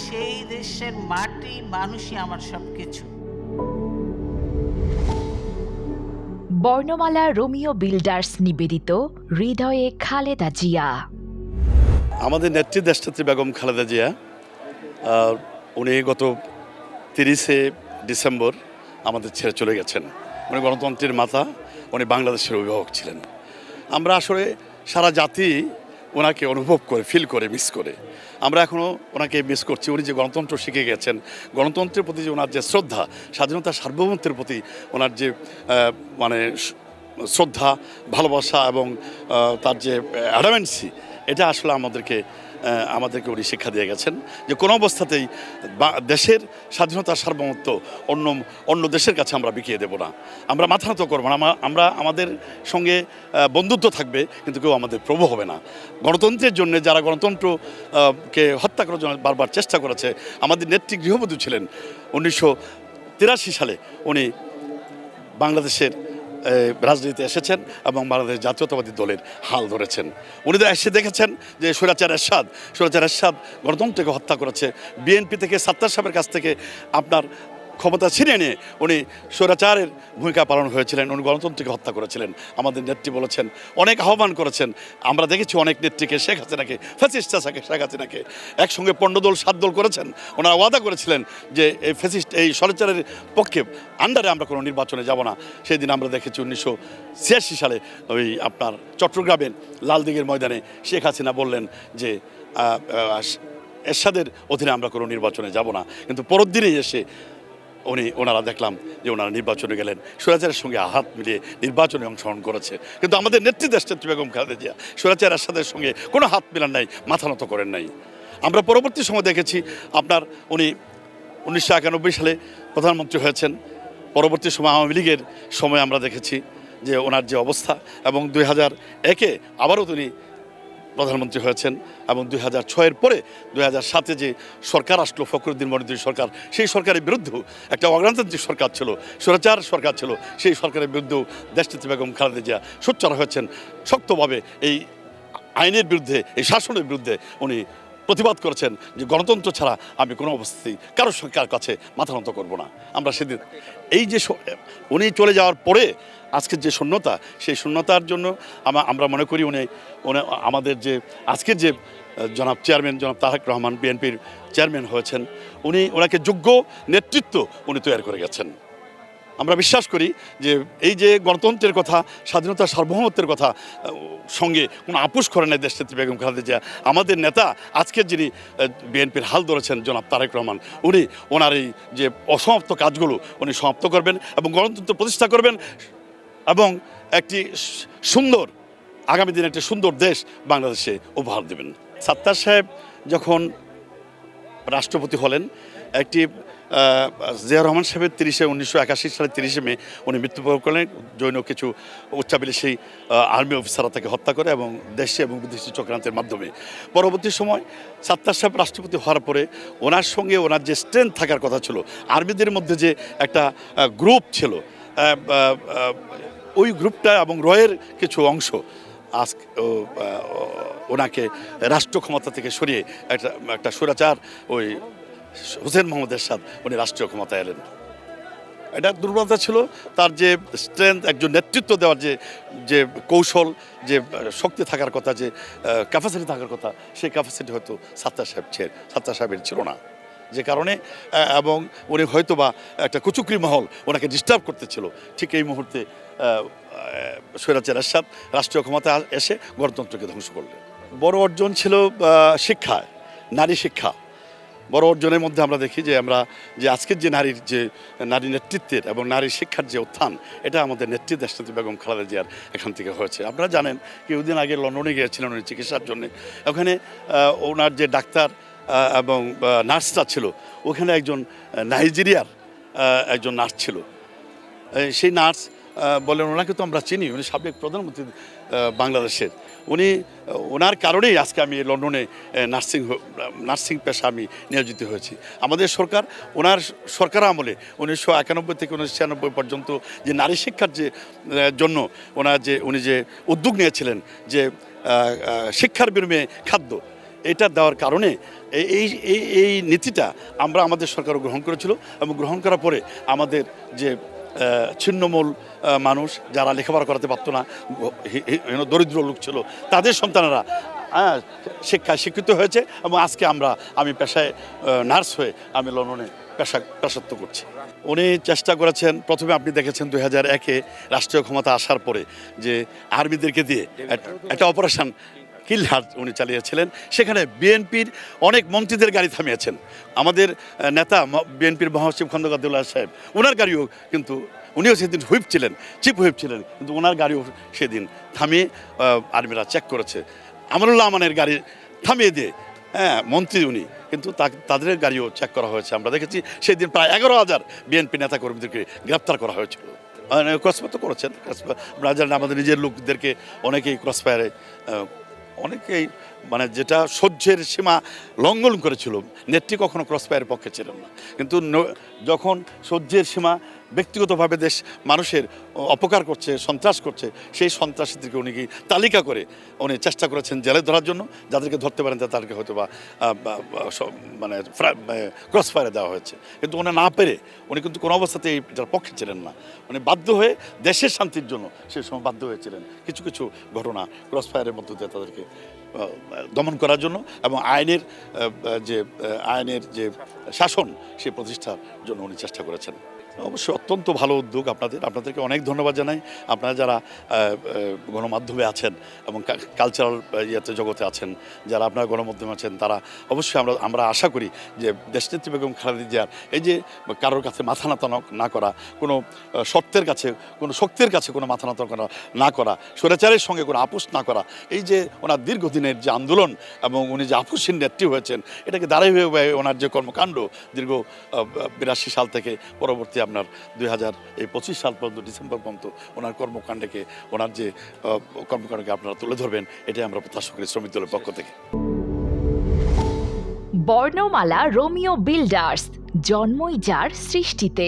সেই দেশের মাটি মানুষই আমার সবকিছু। বর্ণমালা রোমিও বিল্ডার্স নিবেদিত হৃদয়ে খালেদা জিয়া। আমাদের নেত্রী দেশনেত্রী বেগম খালেদা জিয়া উনি গত 30শে ডিসেম্বর আমাদের ছেড়ে চলে গেছেন। উনি গণতন্ত্রের মাতা, উনি বাংলাদেশের অভিভাবক ছিলেন। আমরা আসলে সারা জাতি ওনাকে অনুভব করে, ফিল করে, মিস করে। আমরা এখনও ওনাকে মিস করছি। উনি যে গণতন্ত্র শিখে গেছেন, গণতন্ত্রের প্রতি যে ওনার যে শ্রদ্ধা, স্বাধীনতা সার্বভৌমত্বের প্রতি ওনার যে মানে শ্রদ্ধা, ভালোবাসা এবং তার যে অ্যাডামেন্সি, এটা আসলে আমাদেরকে উনি শিক্ষা দিয়ে গেছেন যে কোনো অবস্থাতেই দেশের স্বাধীনতা সার্বভৌমত্ব অন্য দেশের কাছে আমরা বিকিয়ে দেব না, আমরা মাথা নত করবো না। আমরা আমাদের সঙ্গে বন্ধুত্ব থাকবে, কিন্তু কেউ আমাদের প্রভু হবে না। গণতন্ত্রের জন্য যারা গণতন্ত্রকে হত্যা করার জন্য বারবার চেষ্টা করেছে, আমাদের নেত্রী গৃহবধূ ছিলেন। 1983 সালে উনি বাংলাদেশের রাজনীতিতে এসেছেন এবং বাংলাদেশ জাতীয়তাবাদী দলের হাল ধরেছেন। উনি তো এসে দেখেছেন যে স্বৈরাচার এরশাদ গণতন্ত্রকে হত্যা করেছে। বিএনপি থেকে সাত্তার সাহেবের কাছ থেকে আপনার ক্ষমতা ছিনিয়ে নিয়ে উনি স্বৈরাচারের ভূমিকা পালন হয়েছিলেন, উনি গণতন্ত্রকে হত্যা করেছিলেন। আমাদের নেত্রী বলেছেন, অনেক আহ্বান করেছেন। আমরা দেখেছি অনেক নেত্রীকে, শেখ হাসিনাকে, ফ্যাসিস্ট শেখ হাসিনাকে একসঙ্গে 15 দল 7 দল করেছেন। ওনারা ওয়াদা করেছিলেন যে এই স্বৈরাচারের পক্ষে আন্ডারে আমরা কোনো নির্বাচনে যাব না। সেই দিন আমরা দেখেছি 1986 সালে ওই আপনার চট্টগ্রামের লালদিঘির ময়দানে শেখ হাসিনা বললেন যে এরশাদের অধীনে আমরা কোনো নির্বাচনে যাব না। কিন্তু পরের দিনেই এসে ওনারা দেখলাম যে ওনারা নির্বাচনে গেলেন, স্বৈরাচারের সঙ্গে হাত মিলিয়ে নির্বাচনে অংশগ্রহণ করেছে। কিন্তু আমাদের নেত্রী দেশনেত্রী বেগম খালেদা জিয়া স্বৈরাচার এরশাদের সঙ্গে কোনো হাত মিলান নাই, মাথা নত করেন নাই। আমরা পরবর্তী সময় দেখেছি আপনার উনি 1991 সালে প্রধানমন্ত্রী হয়েছেন। পরবর্তী সময় আওয়ামী লীগের সময় আমরা দেখেছি যে ওনার যে অবস্থা, এবং 2001-এ আবারও তিনি প্রধানমন্ত্রী হয়েছেন, এবং 2006-এর পরে 2007-এ যে সরকার আসলো ফখরুদ্দিন মনিদুর সরকার, সেই সরকারের বিরুদ্ধেও একটা অগণতান্ত্রিক সরকার ছিল, স্বৈরাচার সরকার ছিল, সেই সরকারের বিরুদ্ধেও দেশনেত্রী বেগম খালেদা জিয়া সোচ্চার হয়েছেন। শক্তভাবে এই আইনের বিরুদ্ধে, এই শাসনের বিরুদ্ধে উনি প্রতিবাদ করেছেন যে গণতন্ত্র ছাড়া আমি কোনো অবস্থাতেই কারোর সরকার কাছে মাথা নত করবো না। আমরা সেদিন এই যে উনি চলে যাওয়ার পরে আজকের যে শূন্যতা, সেই শূন্যতার জন্য আমরা মনে করি উনি আমাদের যে আজকের যে জনাব তারেক রহমান বিএনপির চেয়ারম্যান হয়েছেন, ওনাকে যোগ্য নেতৃত্ব উনি তৈরি করে গেছেন। আমরা বিশ্বাস করি যে এই যে গণতন্ত্রের কথা, স্বাধীনতা সার্বভৌমত্বের কথা সঙ্গে কোনো আপোষ করে নাই দেশনেত্রী বেগম খালেদা জিয়া। আমাদের নেতা আজকের যিনি বিএনপির হাল ধরেছেন জনাব তারেক রহমান, ওনার এই যে অসমাপ্ত কাজগুলো উনি সমাপ্ত করবেন এবং গণতন্ত্র প্রতিষ্ঠা করবেন, এবং একটি সুন্দর আগামী দিনে একটি সুন্দর দেশ বাংলাদেশে উপহার দেবেন। সাত্তার সাহেব যখন রাষ্ট্রপতি হলেন, একটি জিয়া রহমান সাহেবের 1981 সালের 30 মে উনি মৃত্যুবরণ করলেন। জৈন কিছু উচ্চাভিলাষী আর্মি অফিসাররা তাকে হত্যা করে এবং দেশে এবং বিদেশি চক্রান্তের মাধ্যমে। পরবর্তী সময় সাত্তার সাহেব রাষ্ট্রপতি হওয়ার পরে ওনার সঙ্গে ওনার যে স্ট্রেংথ থাকার কথা ছিল, আর্মিদের মধ্যে যে একটা গ্রুপ ছিল, ওই গ্রুপটা এবং রয়ের কিছু অংশ ওনাকে রাষ্ট্র ক্ষমতা থেকে সরিয়ে একটা স্বৈরাচার ওই হোসেন মোহাম্মদ এরশাদ উনি রাষ্ট্রীয় ক্ষমতায় এলেন। এটা দুর্বলতা ছিল তার যে স্ট্রেংথ, একজন নেতৃত্ব দেওয়ার যে কৌশল, যে শক্তি থাকার কথা, যে ক্যাপাসিটি থাকার কথা, সেই ক্যাপাসিটি হয়তো সাত্তার সাহেবের ছিল না, যে কারণে এবং উনি হয়তো বা একটা কুচুকরি মহল ওনাকে ডিস্টার্ব করতেছিল। ঠিক এই মুহূর্তে স্বৈরাচার এরশাদ রাষ্ট্রীয় ক্ষমতা এসে গণতন্ত্রকে ধ্বংস করলেন। বড় অর্জন ছিল শিক্ষা, নারী শিক্ষা। বড় অর্জনের মধ্যে আমরা দেখি যে আজকের যে নারী নেতৃত্বের এবং নারী শিক্ষার যে উত্থান, এটা আমাদের নেত্রী দেশনেত্রী বেগম খালেদা জিয়ার এখান থেকে হয়েছে। আপনারা জানেন কিছুদিন আগে লন্ডনে গিয়েছিলেন উনি চিকিৎসার জন্য। ওখানে ওনার যে ডাক্তার এবং নার্সরা ছিল, ওখানে একজন নাইজেরিয়ার একজন নার্স ছিল। সেই নার্স বলেন, ওনাকে তো আমরা চিনি, উনি সাবেক প্রধানমন্ত্রী বাংলাদেশের। ওনার কারণেই আজকে আমি লন্ডনে নার্সিং পেশা আমি নিয়োজিত হয়েছি। আমাদের সরকার, ওনার সরকার আমলে 1991 থেকে 1996 পর্যন্ত যে নারী শিক্ষার জন্য উনি যে উদ্যোগ নিয়েছিলেন, যে শিক্ষার বিনিময়ে খাদ্য, এটা দেওয়ার কারণে এই এই এই নীতিটা আমরা আমাদের সরকার গ্রহণ করেছিল এবং গ্রহণ করার পরে আমাদের যে ছিন্নমূল মানুষ যারা লেখাপড়া করাতে পারতো না, দরিদ্র লোক ছিল, তাদের সন্তানেরা শিক্ষায় শিক্ষিত হয়েছে এবং আজকে আমি পেশায় নার্স হয়ে আমি লন্ডনে পেশাত্ব করছি। উনি চেষ্টা করেছেন, প্রথমে আপনি দেখেছেন 2001-এ রাষ্ট্রীয় ক্ষমতা আসার পরে যে আর্মিদেরকে দিয়ে একটা অপারেশন কিলহার উনি চালিয়েছিলেন। সেখানে বিএনপির অনেক মন্ত্রীদের গাড়ি থামিয়েছেন। আমাদের নেতা বিএনপির মহাসচিব খন্দকার আব্দুল্লাহ সাহেব, ওনার গাড়িও কিন্তু উনিও সেদিন হুইপ ছিলেন, চিফ হুইপ ছিলেন, কিন্তু ওনার গাড়িও সেদিন থামিয়ে আর্মিরা চেক করেছে। আমরুল্লাহ আমানের গাড়ি থামিয়ে দিয়ে মন্ত্রী উনি, কিন্তু তাদের গাড়িও চেক করা হয়েছে। আমরা দেখেছি সেদিন প্রায় 11,000 বিএনপি নেতা কর্মীদেরকে গ্রেপ্তার করা হয়েছিল। ক্রসফায়ার তো করেছেন, আমরা জানেন আমাদের নিজের লোকদেরকে অনেকেই ক্রসফায়ারে অনেকেই মানে যেটা সহ্যের সীমা লঙ্ঘন করেছিল। নেত্রী কখনো ক্রসফায়ারের পক্ষে ছিলেন না, কিন্তু যখন সহ্যের সীমা ব্যক্তিগতভাবে দেশ মানুষের অপকার করছে, সন্ত্রাস করছে, সেই সন্ত্রাসীদেরকে উনি কি তালিকা করে উনি চেষ্টা করেছেন জেলে ধরার জন্য। যাদেরকে ধরতে পারেন তাদেরকে হয়তো বা মানে ক্রসফায়ারে দেওয়া হয়েছে, কিন্তু উনি না পেরে উনি কিন্তু কোনো অবস্থাতেই এটার পক্ষে ছিলেন না। উনি বাধ্য হয়ে দেশের শান্তির জন্য সেই সময় বাধ্য হয়েছিলেন কিছু কিছু ঘটনা ক্রসফায়ারের মধ্য দিয়ে তাদেরকে দমন করার জন্য এবং আইনের যে শাসন সেই প্রতিষ্ঠার জন্য উনি চেষ্টা করেছেন। অবশ্যই অত্যন্ত ভালো উদ্যোগ আপনাদেরকে অনেক ধন্যবাদ জানাই। আপনারা যারা গণমাধ্যমে আছেন এবং কালচারাল জগতে আছেন, যারা আপনারা গণমাধ্যমে আছেন, তারা অবশ্যই আমরা আশা করি যে দেশনেত্রী বেগম খালেদা জিয়ার এই যে কারোর কাছে মাথা নত না করা, কোনো শর্তের কাছে কোনো শক্তির কাছে কোনো মাথা নত না করা, স্বৈরাচারের সঙ্গে কোনো আপোষ না করা, এই যে ওনার দীর্ঘদিনের যে আন্দোলন এবং উনি যে আপোষহীন নেত্রী হয়েছেন, এটাকে ধারাবাহিকভাবে ওনার যে কর্মকাণ্ড দীর্ঘ 82 সাল থেকে পরবর্তী আপনার 2025 সাল পর্যন্ত ডিসেম্বর পর্যন্ত ওনার কর্মকাণ্ডকে, ওনার যে কর্মকাণ্ডকে আপনারা তুলে ধরবেন, এটাই আমরা প্রত্যাশা করি শ্রমিক দলের পক্ষ থেকে। বর্ণমালা রোমিও বিল্ডার্স, জন্মই যার সৃষ্টিতে।